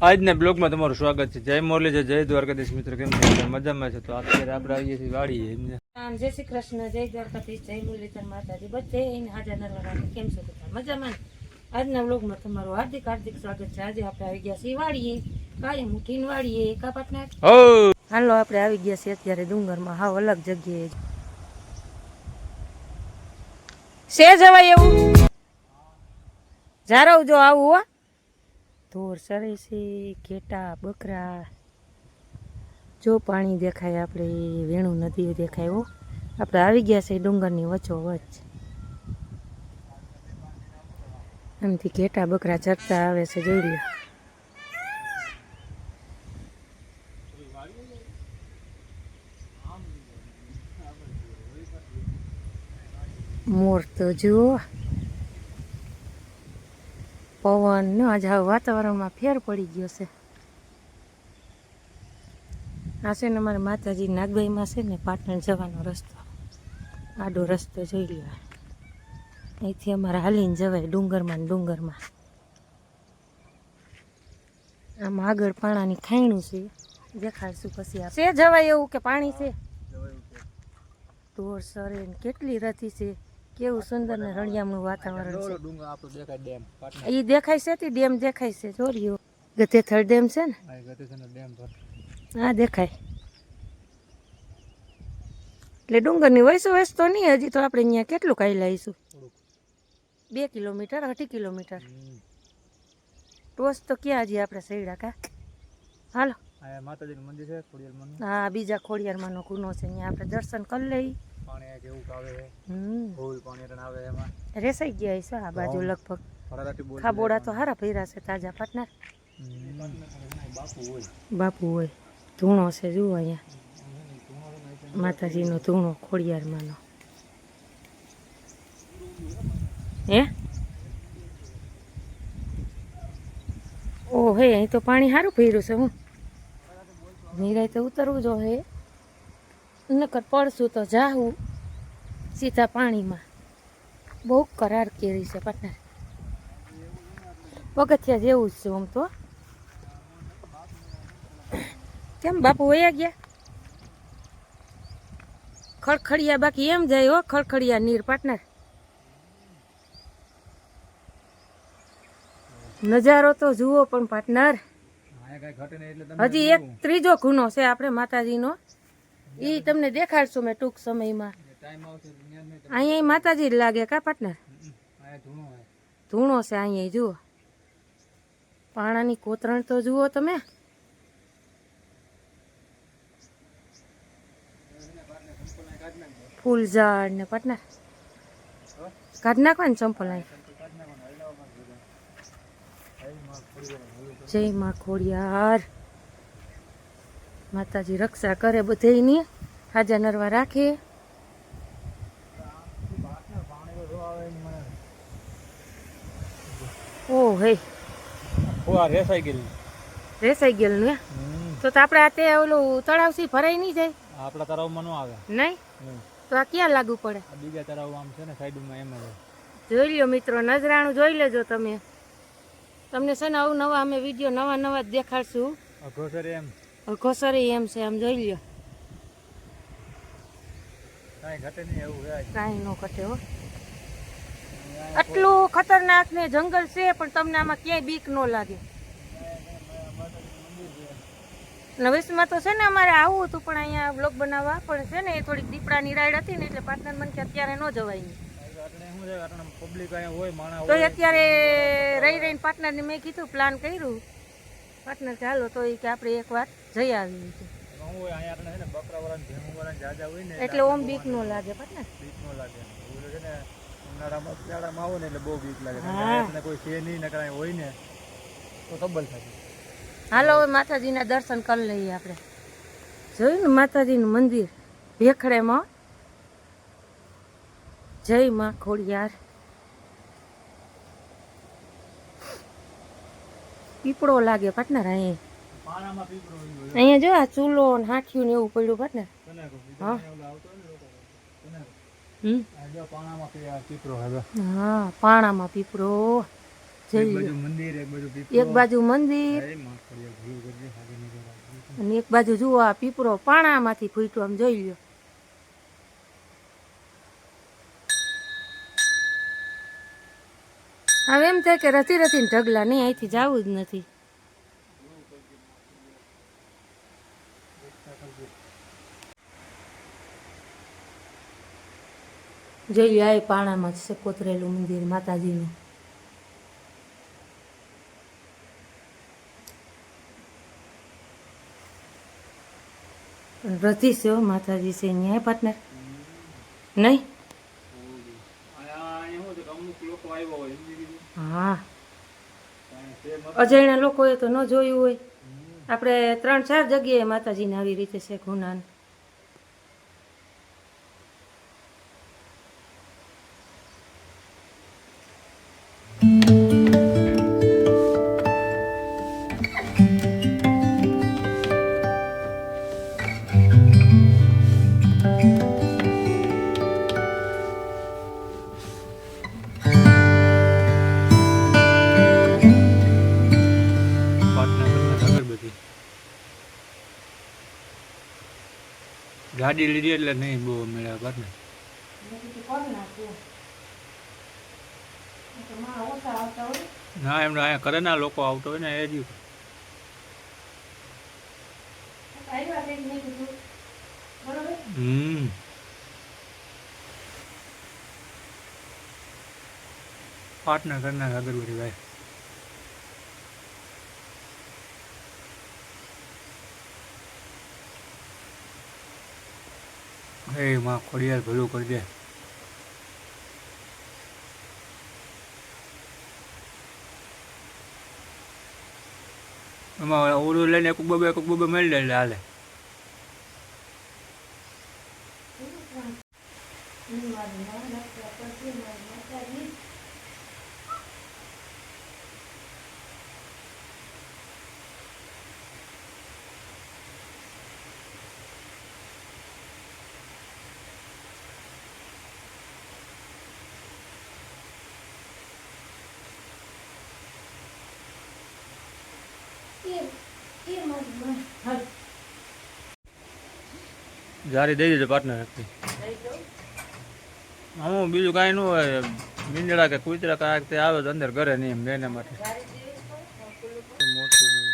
આજના બ્લોગમાં તમારું સ્વાગત છે. જય મોરલી, જય દ્વારકાધીશ. મિત્રો કેમ છે? મજામાં છે. તો અત્યારે આપણે આવીએ છીએ વાડીએ. જય શ્રી કૃષ્ણ, જય દ્વારકાધીશ, જય મુરલીધર માતાજી. બધે હાજર નરવા કેમ છો? મજામાં. આજના બ્લોગમાં તમારું હાર્દિક હાર્દિક સ્વાગત છે. આજે આપણે આવી ગયા છીએ વાડીએ, કાયમ ઉઠીને વાડીએ કા પાટના. હાલો આપણે આવી ગયા છીએ અત્યારે ડુંગરમાં, હાવ અલગ જગ્યાએ છે જવાય એવું. જારવ જો આવું હો, ધોર સરે છે, ઘેટા બકરા, જો પાણી દેખાય, આપણે વેણું નદી દેખાય. હો આપણે આવી ગયા છે ડુંગરની વચ્ચોવચ્ચ. એમથી ઘેટા બકરા ચરતા આવે છે, જોઈ લો. મોર તો જુઓ, પવન ન આજ વાતાવરણમાં ફેર પડી ગયો છે. આ છે ને અમારે માતાજી નાગબાઈમાં છે ને પાટણ જવાનો રસ્તો, આડો રસ્તો જોઈ લો. અહીંથી અમારે હાલીને જવાય ડુંગરમાં ને ડુંગરમાં. આમાં આગળ પાણાની ખાયણું છે, દેખાડશું પછી. છે જવાય એવું કે પાણી છે? ઢોર સરે ને કેટલી રથી છે, કેવું સુંદર ને રળિયામણું વાતાવરણ છે. એ દેખાય છે તે ડેમ દેખાય છે, જોરિયો ગતેથળ ડેમ છે ને, હા દેખાય. એટલે ડુંગરની વયસો વયસ તો નહીં, હજી તો આપણે અહીંયા કેટલું કાઈ લાવીશું, 2 કિલોમીટર 2.5 કિલોમીટર. ટોસ તો ક્યાં હજી આપણે સૈડા કા. હાલો માતાજીનું મંદિર છે ખોડિયારમાંનું. હા, બીજા ખોડિયારમાંનો ગુનો છે, અહીંયા આપણે દર્શન કરી લઈ. પાણી કેવું આવે છે, ફૂલ પાણી આવે એમાં રેસાઈ ગયા છે આ બાજુ લગભગ. ખાબોડા તો હારા ભર્યા છે તાજા પાટના. બાપુ હોય ધૂણો છે, જુઓ અહીંયા માતાજીનો ધૂણો ખોડિયારમાંનો. હે ઓ હે, અહીં તો પાણી સારું ભર્યું છે. હું નિરાય તો ઉતરવું જો હે, નકર પડશું તો જાવું સીધા પાણીમાં. બહુ કરાર કેરી છે પાટના, પગથિયા જેવું જ છે આમ તો. કેમ બાપુ વયા ગયા? ખડખડિયા બાકી એમ જાય હો, ખડખડિયા નીર પાટનાર. નજારો તો જુઓ પણ પાટનાર. હજી એક ત્રીજો ખૂનો છે આપણે માતાજીનો, એ તમને દેખાડશું મેં ટૂંક સમયમાં. અહીંયા માતાજી જ લાગે કા પાટનાર? ધૂણો છે અહીંયા, જુઓ પાણાની કોતરણ તો જુઓ તમે. ફૂલ ઝાડ ને પાટનાર કાઢ નાખવા ને ચંપલ. જય માં ખોડિયાર. માતાજી રક્ષા કરે બધેયની, હાજા નરવા રાખે. ઓ હે રેસાઈ ગયેલું ને. તો આપણે આ તે ઓલું તળાવ થી ભરાઈ નહીં જાય? આપણા તળાવમાં ન આવે નહીં. તો આ ક્યાં લાગુ પડે? બીજા તળાવ આમ છે ને સાઈડમાં, એમ જોઈ લ્યો મિત્રો, નજરાણું જોઈ લેજો તમે. તમને છે ને આવું નવા અમે વિડીયો નવા નવા દેખાડશું. અઘોસરે એમ છે, આમ જોઈ લ્યો. કાંઈ ન ઘટે હો. આટલું ખતરનાક ને જંગલ છે, પણ તમને આમાં ક્યાંય બીક ન લાગે. નવેસમાં તો છે ને અમારે આવું હતું, પણ અહીંયા બ્લોગ બનાવવા પણ છે ને એ થોડીક દીપડાની રાઈડ હતી ને, એટલે પાટનર મને કે અત્યારે ન જવાય નહીં. તો અત્યારે રહી રહીને પાર્ટનરને મેં કીધું, પ્લાન કર્યું પાર્ટનર કે હાલો, તો એ કે આપણે એકવાર જઈ આવી. એટલે ઓમ બીક નો લાગે પાર્ટનર. હાલો હવે માતાજીના દર્શન કરી લઈએ આપણે. જોયું ને માતાજીનું મંદિર ભેખડેમાં. જય માં ખોડિયાર. પીપળો લાગે પાટનર અહીંયા જો, આ ચૂલો ને હાથિયું ને એવું પડ્યું પાટનર. હા પાણામાં પીપળો. એક બાજુ મંદિર અને એક બાજુ જુઓ આ પીપરો પાણામાંથી ફૂટ્યો, આમ જોઈ લ્યો. હવે એમ થાય કે રથી રથીને ઢગલા, નહીં અહીંથી જવું જ નથી. જોઈ લ્યો, આ પાણામાં જ છે કોતરેલું મંદિર માતાજીનું. પણ રથી છે માતાજી છે અહીંયા પાર્ટનર, નહીં? હા, અજાણ્યા લોકોએ તો ન જોયું હોય. આપણે 3-4 જગ્યાએ માતાજીને આવી રીતે છે ગુનાન. ગાડી લીધી એટલે નહીં બહુ મેળા પાર્ટનર. ના એમને અહીંયા કરે ના લોકો આવતો હોય ને એ જ. પાર્ટનર કરનાર અગરબત્તી ભાઈ. એ માં ખોડિયાર ભલું કરી દે. એમાં ઓલું લઈને એક બબે મળી લે એટલે હાલે. જારી દઈ દેજો પાર્ટનર. હું બીજું કાંઈ ન હોય, મીંદડા કે કૂતરા કાંઈક તે આવે તો અંદર ઘરે નહીં એમ બેને માટે મોટું નહીં.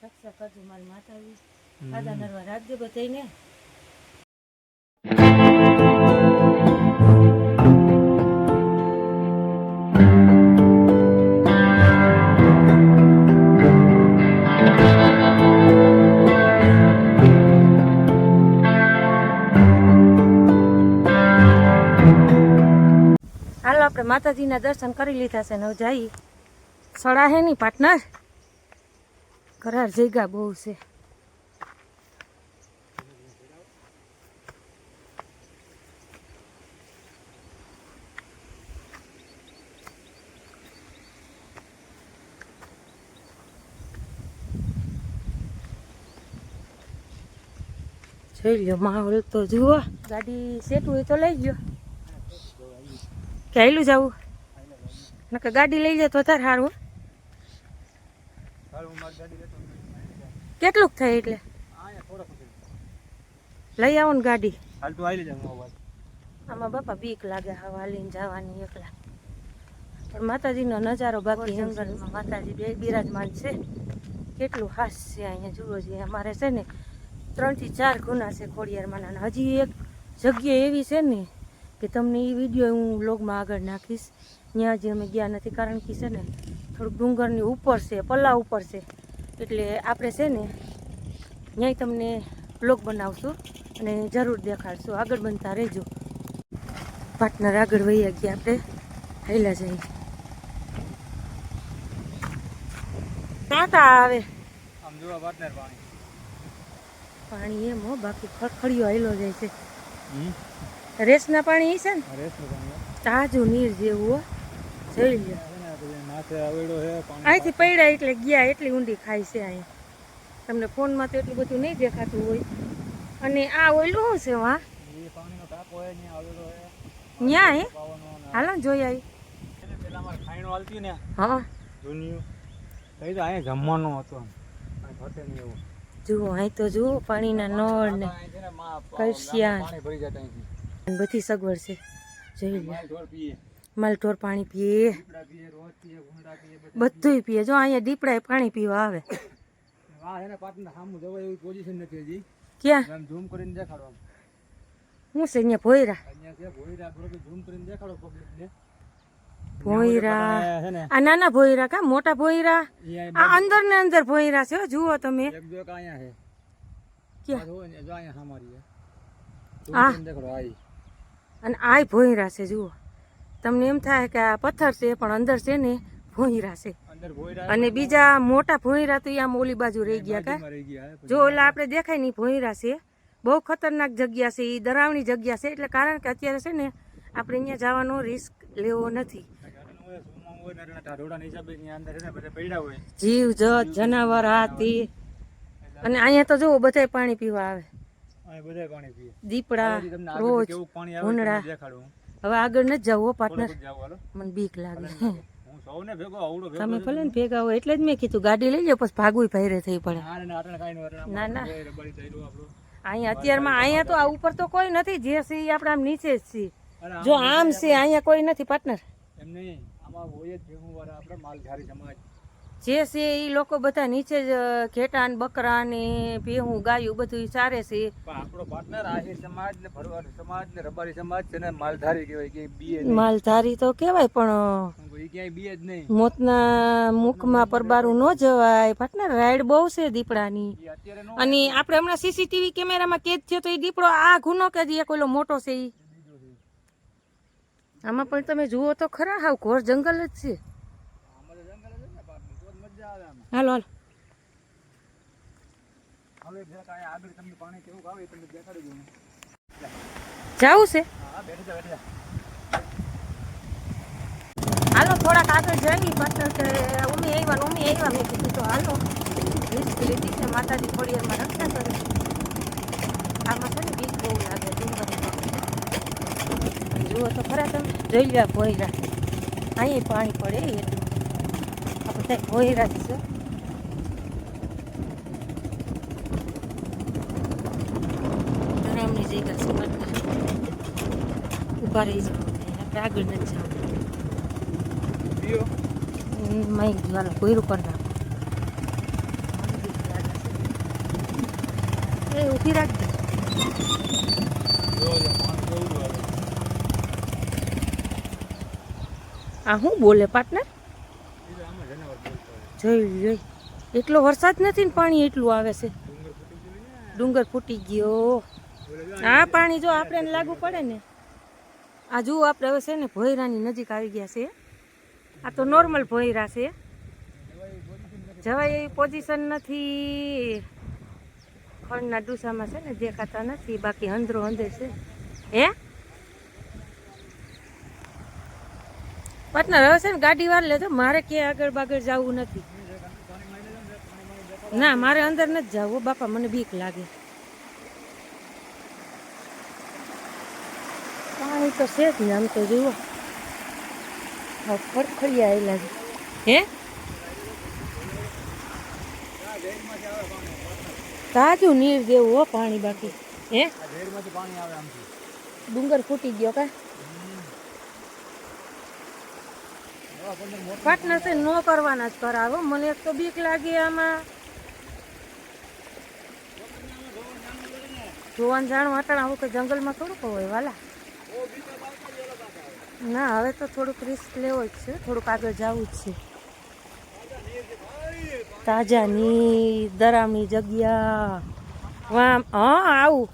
રક્ષા કરજો મારી માતાજી, આદા નરવા રાખજો બધાને. હાલો આપણે માતાજીના દર્શન કરી લીધા છે ને હવે જઈએ. સડા હે નહીં પાર્ટનર, કરાર જગ્યા બહુ છે. જોઈ લો માહોલ તો જુઓ. ગાડી સેટું હોય તો લઈ ગયો કે હાલું જવું, નકર ગાડી લઈ જાય તો વધારે સારું. કેટલુંક થાય એટલે લઈ આવો ને ગાડી. આમાં બાપા બીક લાગે હવા હાલીને જવાની એકલા. પણ માતાજીનો નજારો બાકી જંગલમાં માતાજી બે બિરાજમાન છે. કેટલું હાસ છે અહીંયા જુઓ છે. અમારે છે ને 3 થી 4 ગુના છે ખોડિયારમાં. હજી એક જગ્યા એવી છે ને કે તમને એ વિડીયો હું વ્લોગમાં આગળ નાખીશ. ત્યાં જે અમે ગયા નથી, કારણ કે છે ને થોડુંક ડુંગરની ઉપર છે, પલ્લા ઉપર છે, એટલે આપણે છે ને ત્યાંય તમને વ્લોગ બનાવશું અને જરૂર દેખાડશું. આગળ બનતા રહેજો. પાર્ટનર આગળ વહી ગયા, આપણે હાલ્યા જઈએ. કાંટા આવે આમ જોવા પાર્ટનર પાણી એમ હો, બાકી ખડખડીયો હાલ્યો જાય છે. રેસના પાણી છે ને, તાજું નીર જેવું હો. જોઈ લો અહીંથી પડ્યા એટલે ગયા, એટલી ઊંડી ખાઈ છે અહીંયા. તમને ફોનમાં તો એટલું બધું નહીં દેખાતું હોય. અને આ ઓલું શું છે વાં ન્યા હે? હાલો જોઈ આવી. હા કઈ તો અહીંયા જમવાનું હતું આમ ઘટે નહીં એવું જુઓ અહીં તો જુઓ પાણીના નળ ને અહીં છે ને કળશિયા પાણી ભરી જાય અહીંથી અને બધી સગવડ છે જોઈ લે માલ ઢોર પીએ માલઢોર પાણી પીએ દીપડા પીએ રોજ પીએ ભૂંડા પીએ બધુંય પીએ જો અહીંયા દીપડાએ પાણી પીવા આવે આ છે ને પાટણના સામું જવાય એવી પોઝિશન નથી હજી ક્યાં આમ ઝૂમ કરીને દેખાડો આમ હું છે અહીંયા ભોયરા અહીંયા છે ભોયરા બરોબર ઝૂમ કરીને દેખાડો પબ્લિકને ભોયરા છે ને આ નાના ભોયરા કા મોટા ભોયરા અહીંયા આ અંદર ને અંદર ભોયરા છે હો, જુઓ તમે એક બે કા અહીંયા છે ક્યાં આ જોવો ને જો અહીંયા સામારી છે આ? ઝૂમ કરીને દેખાડો આઈ અને આય ભોયરા છે જુઓ તમને એમ થાય કે આ પથ્થર છે પણ અંદર છે ને ભોયરા છે અંદર ભોયરા અને બીજા મોટા ભોયરા તો આમ ઓલી બાજુ રહી ગયા કા રહી ગયા જો ઓલા આપણે દેખાય નહીં ભોયરા છે બહુ ખતરનાક જગ્યા છે એ ડરાવણી જગ્યા છે એટલે કારણ કે અત્યારે છે ને આપણે અહીંયા જવાનો રિસ્ક લેવો નથી જીવ જત જનાવર હાથી અને અહીંયા તો જુઓ બધાય પાણી પીવા આવે દીપડા રોજ ભૂંડા હવે આગળ નથી જવું પાર્ટનર મને બીક લાગે તમે ભલે ને ભેગા હોય એટલે જ મેં કીધું ગાડી લઈ લો પછી ભાગવું ભાઈરે થઈ પડે ના ના અહીંયા અત્યારમાં અહીંયા તો આ ઉપર તો કોઈ નથી જે છે એ આપણે આમ નીચે જ છીએ જો આમ છે અહીંયા કોઈ નથી પાર્ટનર જે છે એ લોકો બધા નીચે જ ઘેટા ને બકરા ને ભેહું ગાયું બધું ચારે છે આપણો પાર્ટનર આહિર સમાજ ને ભરવાડ સમાજ ને રબારી સમાજ છે ને માલધારી કહેવાય કે બીએ માલધારી તો કહેવાય પણ ક્યાંય બીએ જ નહીં મોતના મુખમાં પરબારું ન જવાય પાર્ટનર રાઈડ બહુ છે દીપડાની અત્યારે નો અને આપણે હમણાં સીસીટીવી કેમેરામાં કેદ થયો તો એ દીપડો આ ગુનો કે જે કોઈલો મોટો છે ઈ આમાં પણ તમે જુઓ તો ખરા હાવ ઘોર જંગલ જ છે હાલો હાલો હવે આગળ તમને પાણી કેવું આવે તમને દેખાડી દઉં જાવું છે હા બેઠી જા હાલો થોડાક આગળ જઈએ પાછળ કે ઉમી આવ્યા મેં કીધું તો હાલો રિસ્ક લીધી છે માતાજી થોડી એમાં રક્ષા કરે આમાં છે ને બીક બહુ લાગે ડુંગરમાં જુઓ તો ખરા તમે જોઈ લ્યા ભોયરા અહીંયા પાણી પડે એટલું આપણે ત્યાં ભોયરા જ છે એમની જગ્યા છે ઊભા રહી જાઓ આપણે આગળ નથી જવું માઇક દ્વારા કોયરું કરી નાખો એ ઊભી રાખજે આ શું બોલે પાર્ટનર જોઈ એટલો વરસાદ નથી ને પાણી એટલું આવે છે ડુંગર ફૂટી ગયો આ પાણી જો આપણે લાગુ પડે ને આ જુઓ આપણે હવે છે ને ભોયરાની નજીક આવી ગયા છે આ તો નોર્મલ ભોયરા છે જવાય એવી પોઝિશન નથી ખડના ડુસામાં છે ને દેખાતા નથી બાકી અંદરો અંદર છે હે પાર્ટનર હવે છે ને ગાડી વાર લેજો મારે ક્યાંય આગળ બાગળ જવું નથી ના મારે અંદર નથી જવું બાપા મને બીક લાગે પાણી તો છે જ ને આમ તો જુઓ ફડફડિયા આવેલા છે હે તાજું નીર દેવું હો પાણી બાકી હે ડુંગર ફૂટી ગયો કા પાર્ટનર છે નો કરવાના જ કરાવો મને એક તો બીક લાગે આમાં જોવાનું જાણું અટાણા આવું કે જંગલમાં થોડુંક હોય વાલા ના હવે તો થોડુંક રિસ્ક લેવો જ છે થોડુંક આગળ જવું જ છે તાજાની દરામની જગ્યા વામ હા આવું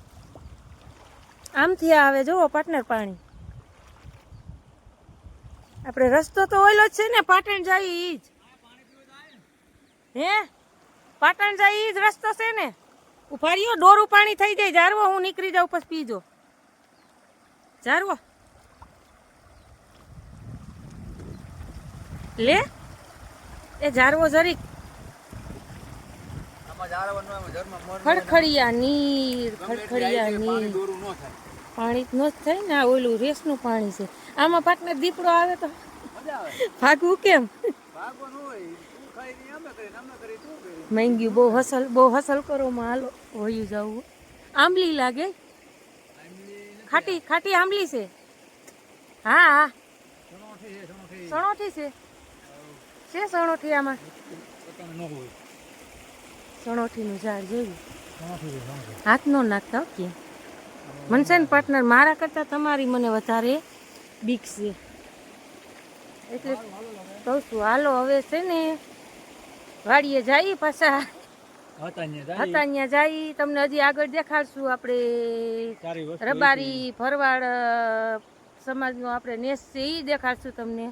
આમથી આવે જુઓ પાર્ટનર પાણી આપણે રસ્તો તો ઓયલો જ છે ને પાટણ જાય ઈ જ હે પાટણ જાય ઈ જ રસ્તો છે ને ઉભા રહ્યો ડોરું પાણી થઈ જાય જારવો હું નીકળી જાઉં પછી પીજો જારવો લે એ જારવો જરીક ખડખડિયા નીર પાણી જ ન થાય ને આ ઓલું રેસનું પાણી છે આમાં પાટને દીપડો આવે તો ભાગવું કેમ માંગ્યું બહુ હસલ કરો માં હાલો હોયું જવું આંબલી લાગે ખાટી ખાટી આંબલી છે હા હા સણોઠી છે સણોઠી આમાં સણોઠીનું ઝાડ જોયું હાથ નો નાખતા હો કે મને છે ને પાર્ટનર મારા કરતા તમારી મને વધારે બીક છે એટલે કહું છું હાલો હવે છે ને વાડીએ જઈએ પાછા હતા ત્યાં જઈ તમને હજી આગળ દેખાડશું આપણે રબારી ભરવાડ સમાજનો આપણે નેસ છે એ દેખાડશું તમને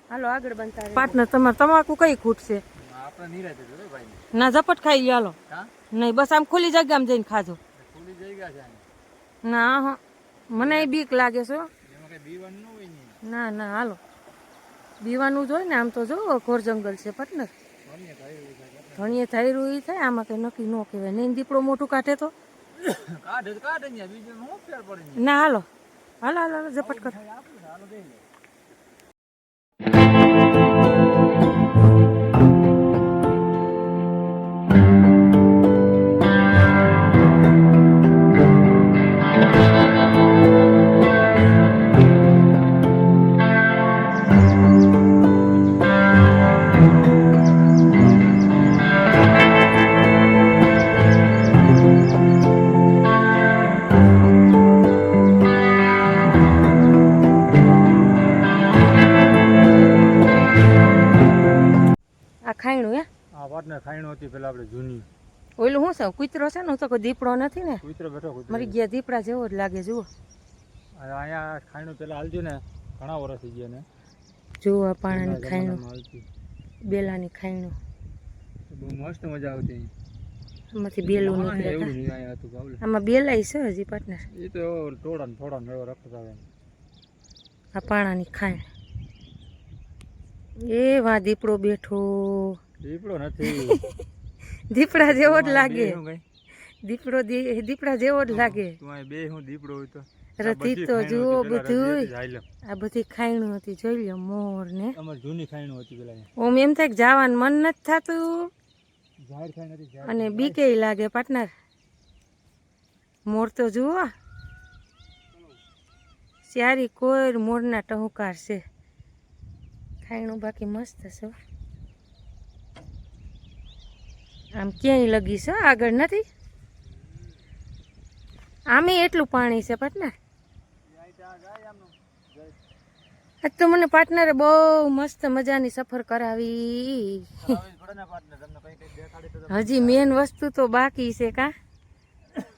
હાલો આગળ બનતા પાર્ટનર તમારે તમાકુ કઈ ખૂટશે ના ઝપટ ખાઈ લ્યો હાલો નહીં બસ આમ ખુલ્લી જગ્યામાં જઈને ખાજો ના હા મને બીક લાગે છે ના ના હાલો બીવાનું જોઈ ને આમ તો જો ઘોર જંગલ છે પાર્ટનર ધણીએ થયેલું એ થાય આમાં કઈ નક્કી ન કહેવાય નહીં દીપડો મોટું કાઢે તો ના હાલો હાલો હાલો હાલો ઝપટ કર ખાઈણું હતી પેલા આપણે જૂની ઓલું શું છે કૂતરો છે ને હું તો કોઈ દીપડો નથી ને કૂતરો બેઠો મરી ગયા દીપડા જેવો જ લાગે જુઓ અહીંયા ખાઈણું પેલા હાલતું ને ઘણા વર્ષ થઈ ગયા ને જુઓ પાણાની ખાઈણું બેલાની ખાઈણું બહુ મસ્ત મજા આવતી આમાંથી બેલું નથી આમાં બેલાય છે હજી પાર્ટનર એ તો થોડા થોડા રખત આવે આ પાણાની ખાઈણ એ વા દીપડો બેઠો દીપડો નથી દીપડા જેવો જ લાગે દીપડો દીપડા જેવો જ લાગે બે હું દીપડો હોય તો રથી તો જુઓ બધું આ બધી ખાઈણું હતી જોઈ લ્યો મોર ને અમાર જૂની ખાઈણું હતી પેલા ઓમ એમ થાય કે જવાનું મન નથી થતું અને બીકે લાગે પાર્ટનર મોર તો જુઓ સારી કોઈ મોરના ટહુકાર છે ખાઈણું બાકી મસ્ત છે આમ ક્યાંય લગી છે આગળ નથી આમે એટલું પાણી છે પાર્ટનર આજ તો મને પાર્ટનરે બહુ મસ્ત મજાની સફર કરાવી હજી મેન વસ્તુ તો બાકી છે કા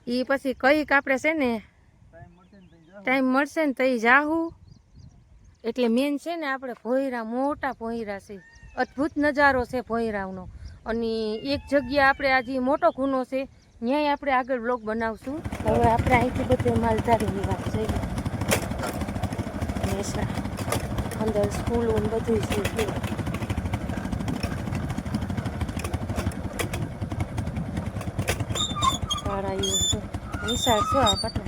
એ પછી કઈક આપણે છે ને ટાઈમ મળશે ને તઈ જાહું એટલે મેન છે ને આપણે ભોયરા મોટા ભોયરા છે અદ્ભુત નજારો છે ભોયરાવનો અને એક જગ્યા આપણે આજે મોટો ખૂનો છે ત્યાંય આપણે આગળ બ્લોગ બનાવશું હવે આપણે અહીંથી બધે માલધારીની વાત છે અંદર સ્કૂલો બધું છે નિશાળ છે આ પટલ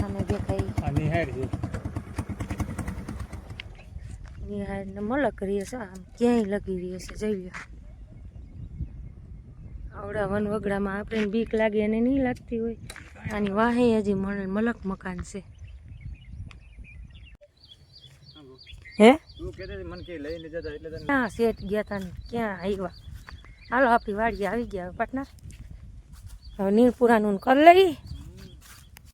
અમે દેખાય નિહાળ ને મલક રહીએ છે આમ ક્યાંય લગી રહીએ છે જોઈ લો આવડા વન વગડામાં આપણે બીક લાગે અને નહીં લાગતી હોય આની વાહે હજી મલક મકાન છે હે હા શેઠ ગયા તા ને ક્યાં આવ્યા હાલો આપણી વાડીએ આવી ગયા પાર્ટનર હવે નીરપુરાનું કરી લઈ